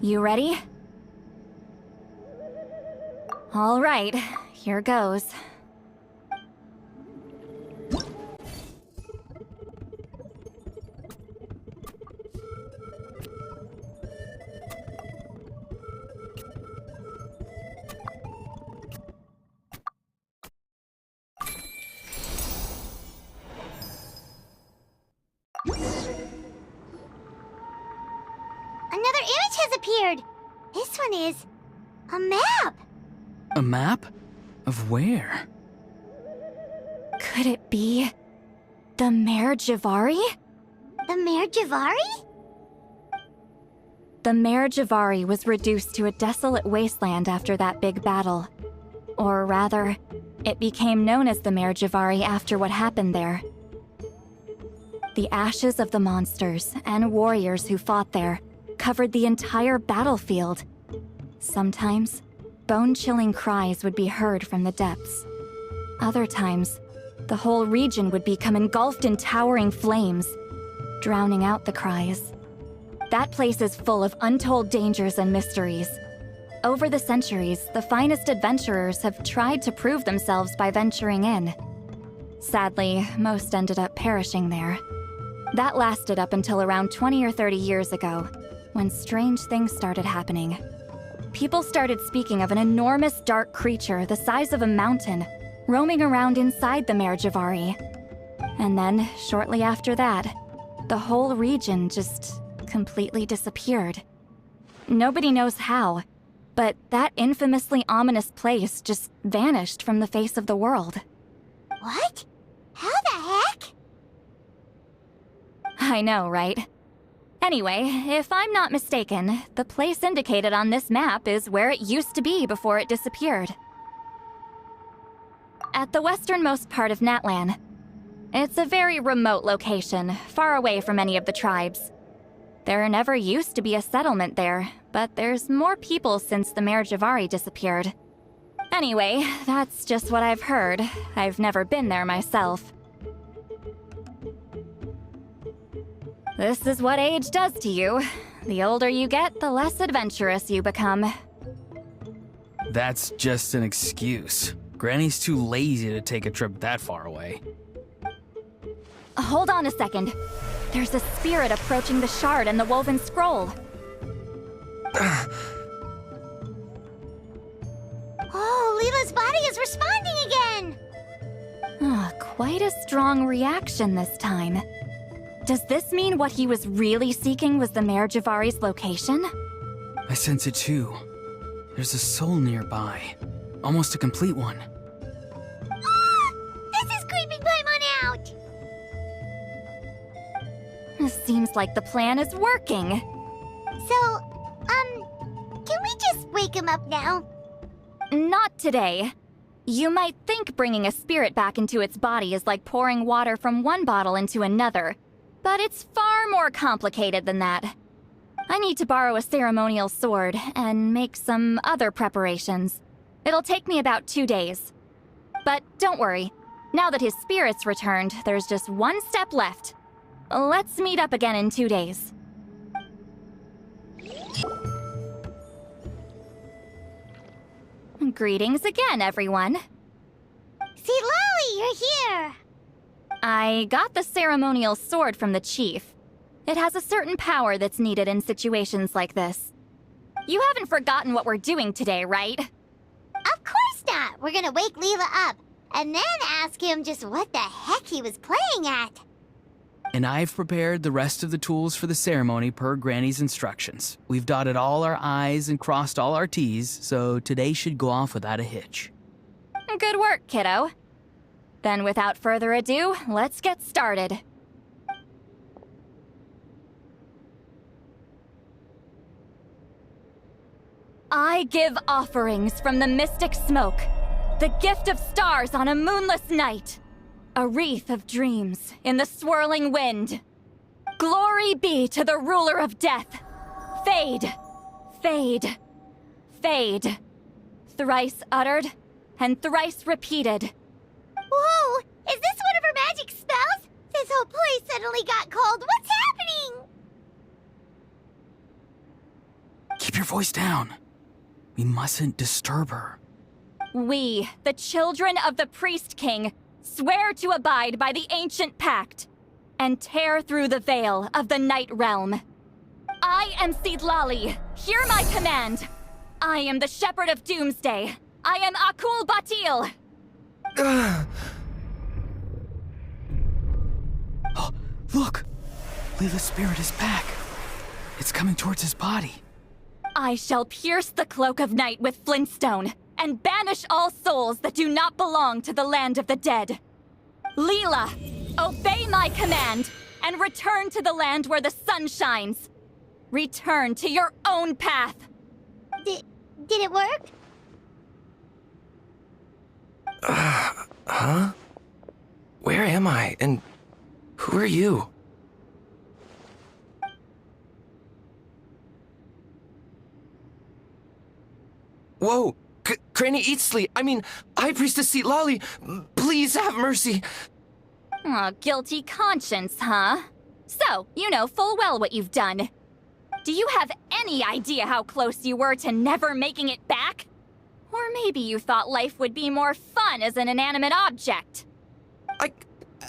You ready? All right, here goes. Another image has appeared! This one is a map! A map? Of where? Could it be the Mare Javari? The Mare Javari? The Mare Javari was reduced to a desolate wasteland after that big battle. Or rather, it became known as the Mare Javari after what happened there. The ashes of the monsters and warriors who fought there covered the entire battlefield. Sometimes, bone-chilling cries would be heard from the depths. Other times, the whole region would become engulfed in towering flames, drowning out the cries. That place is full of untold dangers and mysteries. Over the centuries, the finest adventurers have tried to prove themselves by venturing in. Sadly, most ended up perishing there. That lasted up until around 20 or 30 years ago, when strange things started happening. People started speaking of an enormous dark creature the size of a mountain, roaming around inside the Mare Javari. And then, shortly after that, the whole region just completely disappeared. Nobody knows how, but that infamously ominous place just vanished from the face of the world. What? How the heck? I know, right? Anyway, if I'm not mistaken, the place indicated on this map is where it used to be before it disappeared. At the westernmost part of Natlan. It's a very remote location, far away from any of the tribes. There never used to be a settlement there, but there's more people since the Mare Javari disappeared. Anyway, that's just what I've heard. I've never been there myself. This is what age does to you. The older you get, the less adventurous you become. That's just an excuse. Granny's too lazy to take a trip that far away. Hold on a second. There's a spirit approaching the shard and the woven scroll. Oh, Leyla's body is responding again! Quite a strong reaction this time. Does this mean what he was really seeking was the Mare Javari's location? I sense it too. There's a soul nearby. Almost a complete one. This is creeping Paimon out! Seems like the plan is working. So, can we just wake him up now? Not today. You might think bringing a spirit back into its body is like pouring water from one bottle into another, but it's far more complicated than that. I need to borrow a ceremonial sword and make some other preparations. It'll take me about 2 days. But don't worry, now that his spirit's returned, there's just one step left. Let's meet up again in 2 days. Greetings again, everyone. See, Lolly, you're here! I got the ceremonial sword from the chief. It has a certain power that's needed in situations like this. You haven't forgotten what we're doing today, right? Of course not! We're gonna wake Leyla up, and then ask him just what the heck he was playing at. And I've prepared the rest of the tools for the ceremony per Granny's instructions. We've dotted all our I's and crossed all our T's, so today should go off without a hitch. Good work, kiddo. Then without further ado, let's get started. I give offerings from the mystic smoke, the gift of stars on a moonless night, a wreath of dreams in the swirling wind. Glory be to the ruler of death. Fade, fade, fade. Thrice uttered and thrice repeated. Whoa! Is this one of her magic spells? This whole place suddenly got cold. What's happening? Keep your your voice down. We mustn't disturb her. We, the children of the Priest King, swear to abide by the ancient pact and tear through the veil of the Night Realm. I am Sidlali. Hear my command. I am the Shepherd of Doomsday. I am Akul Batil. Oh, look! Leyla's spirit is back. It's coming towards his body. I shall pierce the cloak of night with flintstone and banish all souls that do not belong to the land of the dead. Leyla, obey my command and return to the land where the sun shines. Return to your own path. Did it work? Huh? Where am I? And who are you? Whoa! Granny Eatsley! I mean, High Priestess Lali! Please have mercy! Aw, guilty conscience, huh? So, you know full well what you've done. Do you have any idea how close you were to never making it back? Or maybe you thought life would be more fun as an inanimate object.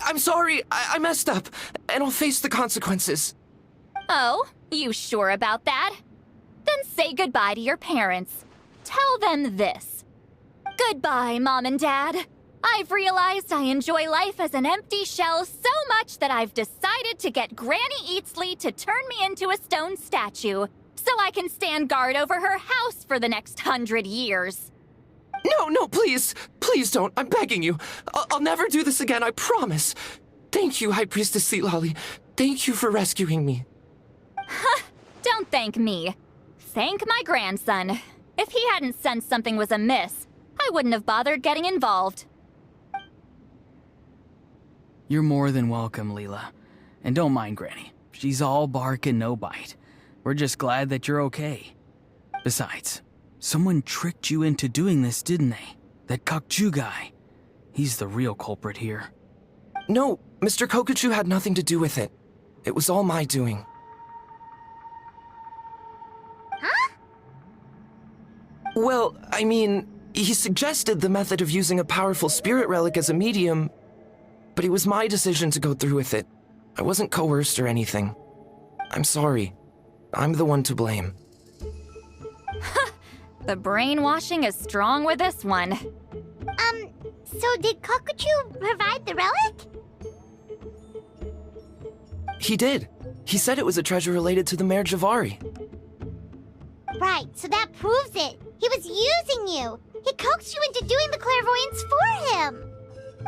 I'm sorry, I messed up, and I'll face the consequences. Oh, you sure about that? Then say goodbye to your parents. Tell them this. Goodbye, Mom and Dad. I've realized I enjoy life as an empty shell so much that I've decided to get Granny Eatsley to turn me into a stone statue so I can stand guard over her house for the next 100 years. No, please! Please don't, I'm begging you. I'll never do this again, I promise. Thank you, High Priestess Lali. Thank you for rescuing me. Don't thank me. Thank my grandson. If he hadn't sensed something was amiss, I wouldn't have bothered getting involved. You're more than welcome, Leyla. And don't mind Granny. She's all bark and no bite. We're just glad that you're okay. Besides, someone tricked you into doing this, didn't they? That Kokju guy. He's the real culprit here. No, Mr. Kokachu had nothing to do with it. It was all my doing. Huh? Well, I mean, he suggested the method of using a powerful spirit relic as a medium, but it was my decision to go through with it. I wasn't coerced or anything. I'm sorry. I'm the one to blame. The brainwashing is strong with this one. So did Kokachu provide the relic? He did. He said it was a treasure related to the Mare Javari. Right, so that proves it. He was using you. He coaxed you into doing the clairvoyance for him.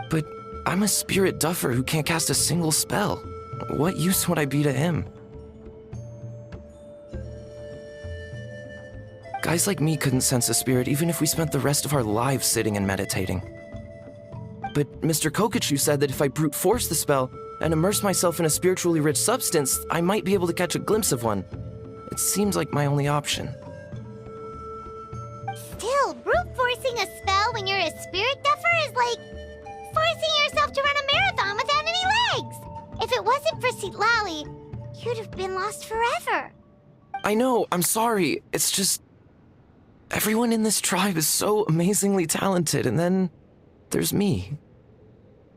But I'm a spirit duffer who can't cast a single spell. What use would I be to him? Guys like me couldn't sense a spirit even if we spent the rest of our lives sitting and meditating. But Mr. Kokachu said that if I brute force the spell and immerse myself in a spiritually rich substance, I might be able to catch a glimpse of one. It seemed like my only option. Still, brute forcing a spell when you're a spirit duffer is like forcing yourself to run a marathon without any legs. If it wasn't for Sidlali, you'd have been lost forever. I know, I'm sorry. It's just... everyone in this tribe is so amazingly talented, and then there's me.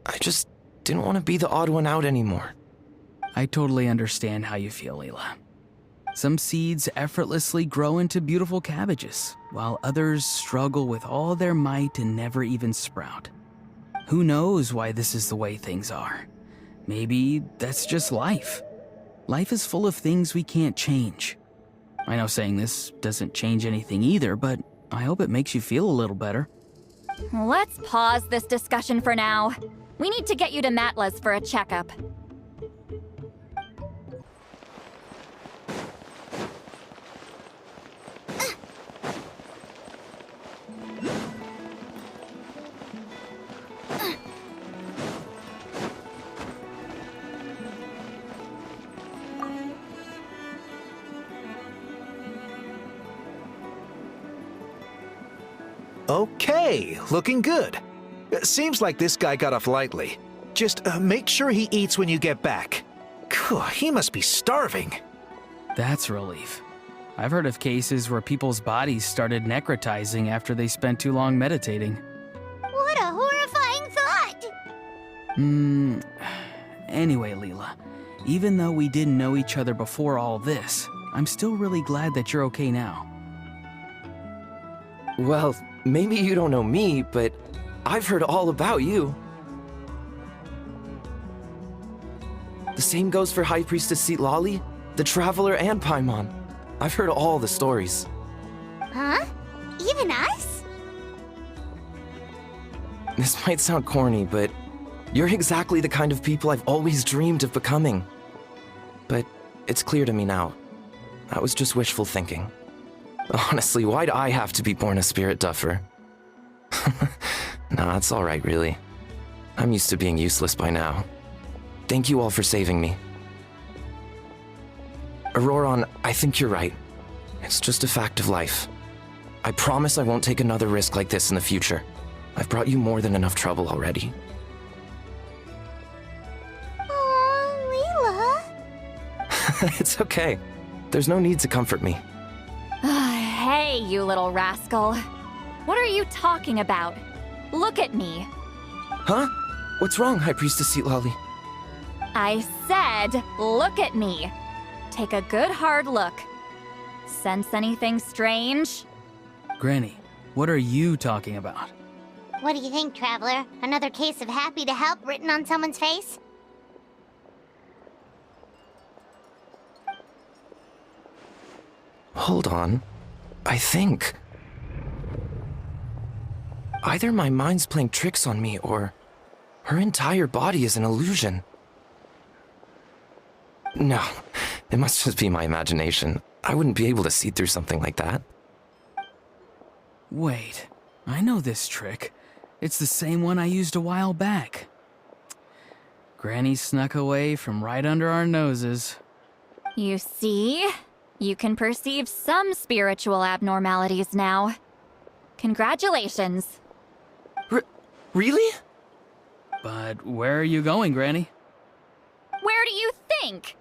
I just didn't want to be the odd one out anymore. I totally understand how you feel, Leyla. Some seeds effortlessly grow into beautiful cabbages, while others struggle with all their might and never even sprout. Who knows why this is the way things are? Maybe that's just life. Life is full of things we can't change. I know saying this doesn't change anything either, but I hope it makes you feel a little better. Let's pause this discussion for now. We need to get you to Matla's for a checkup. Okay, looking good. Seems like this guy got off lightly. Just make sure he eats when you get back. He must be starving. That's a relief. I've heard of cases where people's bodies started necrotizing after they spent too long meditating. What a horrifying thought! Anyway, Leyla, even though we didn't know each other before all this, I'm still really glad that you're okay now. Well, maybe you don't know me, but I've heard all about you. The same goes for High Priestess Citlali, the Traveler, and Paimon. I've heard all the stories. Huh? Even us? This might sound corny, but you're exactly the kind of people I've always dreamed of becoming. But it's clear to me now. That was just wishful thinking. Honestly, why'd I have to be born a spirit duffer? Nah, it's alright, really. I'm used to being useless by now. Thank you all for saving me. Auroron, I think you're right. It's just a fact of life. I promise I won't take another risk like this in the future. I've brought you more than enough trouble already. Aw, Leyla. It's okay. There's no need to comfort me. Hey, you little rascal. What are you talking about? Look at me. Huh? What's wrong, High Priestess Citlali? I said, look at me. Take a good hard look. Sense anything strange? Granny, what are you talking about? What do you think, Traveler? Another case of happy to help written on someone's face? Hold on. I think... either my mind's playing tricks on me, or her entire body is an illusion. No, it must just be my imagination. I wouldn't be able to see through something like that. Wait, I know this trick. It's the same one I used a while back. Granny snuck away from right under our noses. You see? You can perceive some spiritual abnormalities now. Congratulations. Really? But where are you going, Granny? Where do you think?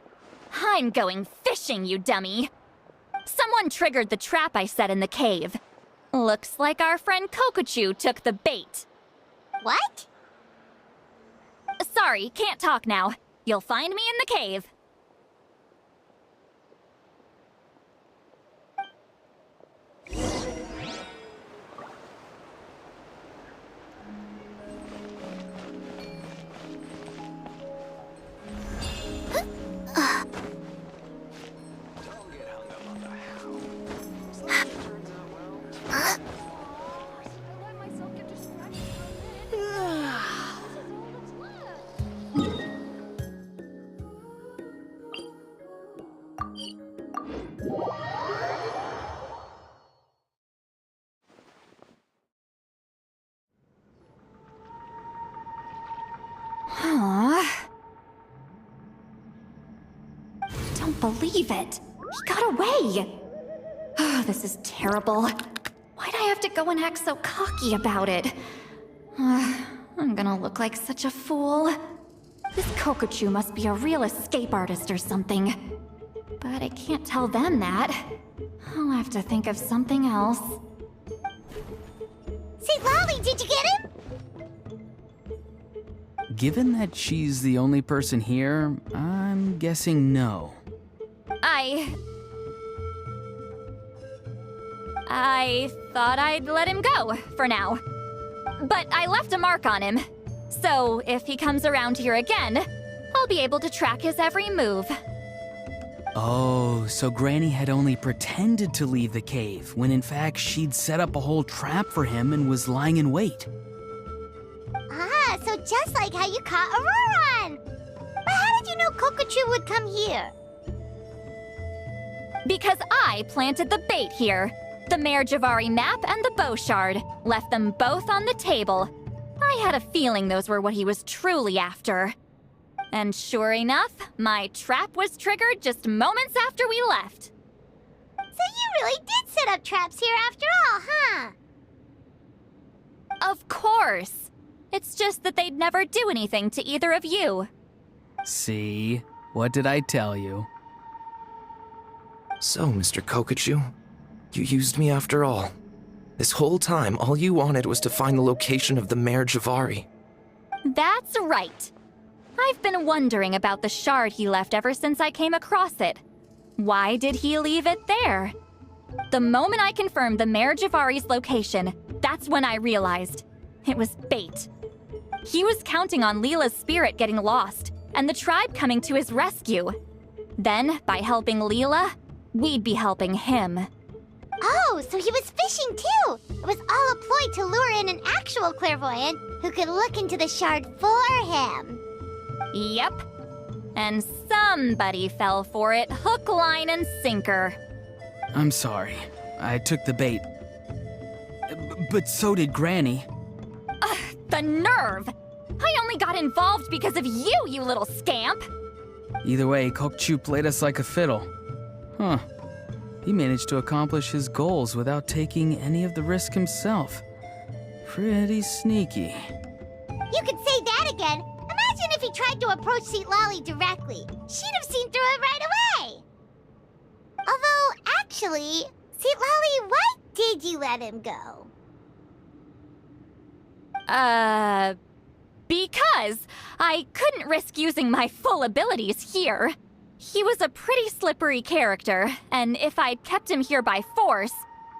I'm going fishing, you dummy. Someone triggered the trap I set in the cave. Looks like our friend Kokochu took the bait. What? Sorry, can't talk now. You'll find me in the cave. Don't believe it. He got away. Oh, this is terrible. Why'd I have to go and act so cocky about it? I'm gonna look like such a fool. This Kokochu must be a real escape artist or something. But I can't tell them that. I'll have to think of something else. Citlali, did you get him? Given that she's the only person here, I'm guessing no. I thought I'd let him go, for now. But I left a mark on him. So if he comes around here again, I'll be able to track his every move. Oh, so Granny had only pretended to leave the cave, when in fact she'd set up a whole trap for him and was lying in wait. Ah, so just like how you caught Auroron! But how did you know Kokochu would come here? Because I planted the bait here. The Mare Javari map and the bow shard. Left them both on the table. I had a feeling those were what he was truly after. And sure enough, my trap was triggered just moments after we left. So you really did set up traps here after all, huh? Of course. It's just that they'd never do anything to either of you. See? What did I tell you? So, Mr. Kokachu, you used me after all. This whole time, all you wanted was to find the location of the Mayor Javari. That's right. I've been wondering about the shard he left ever since I came across it. Why did he leave it there? The moment I confirmed the Mayor Javari's location, that's when I realized it was bait. He was counting on Leyla's spirit getting lost and the tribe coming to his rescue. Then, by helping Leyla, we'd be helping him. Oh, so he was fishing too! It was all a ploy to lure in an actual clairvoyant who could look into the shard for him. Yep. And somebody fell for it, hook, line, and sinker. I'm sorry. I took the bait. But so did Granny. Ugh, the nerve! I only got involved because of you, you little scamp! Either way, Kokchu played us like a fiddle. Huh. He managed to accomplish his goals without taking any of the risk himself. Pretty sneaky. You could say that again. Imagine if he tried to approach Lali directly. She'd have seen through it right away. Although, actually, Lali, why did you let him go? Because I couldn't risk using my full abilities here. He was a pretty slippery character, and if I'd kept him here by force,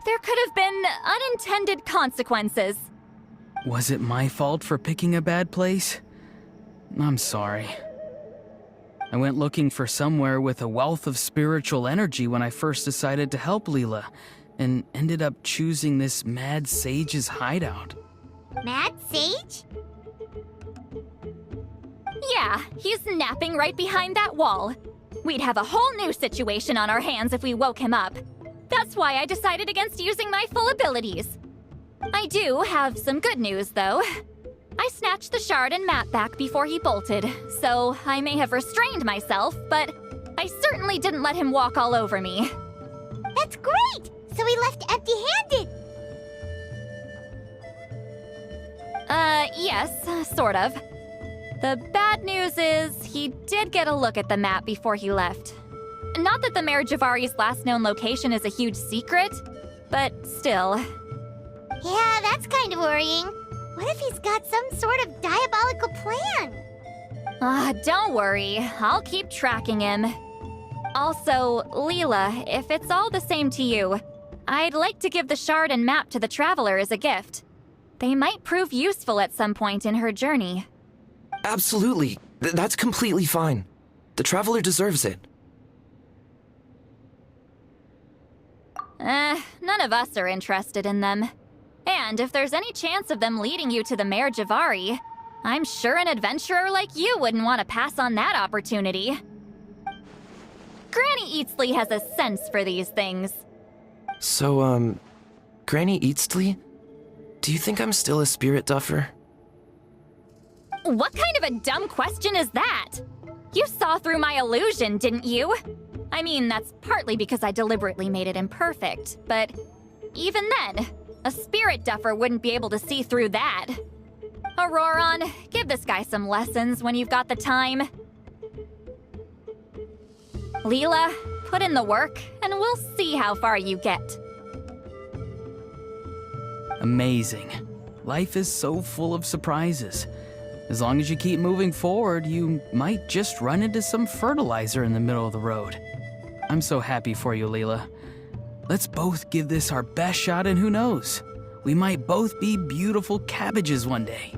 there could have been unintended consequences. Was it my fault for picking a bad place? I'm sorry. I went looking for somewhere with a wealth of spiritual energy when I first decided to help Leyla, and ended up choosing this mad sage's hideout. Mad Sage? Yeah, he's napping right behind that wall. We'd have a whole new situation on our hands if we woke him up. That's why I decided against using my full abilities. I do have some good news, though. I snatched the shard and map back before he bolted, so I may have restrained myself, but I certainly didn't let him walk all over me. That's great! So he left empty-handed! Yes, sort of. The bad news is he did get a look at the map before he left. Not that the Mayor Javari's last known location is a huge secret, but still. Yeah, that's kind of worrying. What if he's got some sort of diabolical plan? Don't worry. I'll keep tracking him. Also, Leyla, if it's all the same to you, I'd like to give the shard and map to the Traveler as a gift. They might prove useful at some point in her journey. Absolutely. That's completely fine. The Traveler deserves it. None of us are interested in them. And if there's any chance of them leading you to the Mayor Javari, I'm sure an adventurer like you wouldn't want to pass on that opportunity. Granny Eatsley has a sense for these things. So, Granny Eatsley? Do you think I'm still a spirit duffer? What kind of a dumb question is that? You saw through my illusion, didn't you? I mean, that's partly because I deliberately made it imperfect, but even then, a spirit duffer wouldn't be able to see through that. Auroron, give this guy some lessons when you've got the time. Leyla, put in the work, and we'll see how far you get. Amazing. Life is so full of surprises. As long as you keep moving forward, you might just run into some fertilizer in the middle of the road. I'm so happy for you, Leyla. Let's both give this our best shot, and who knows? We might both be beautiful cabbages one day.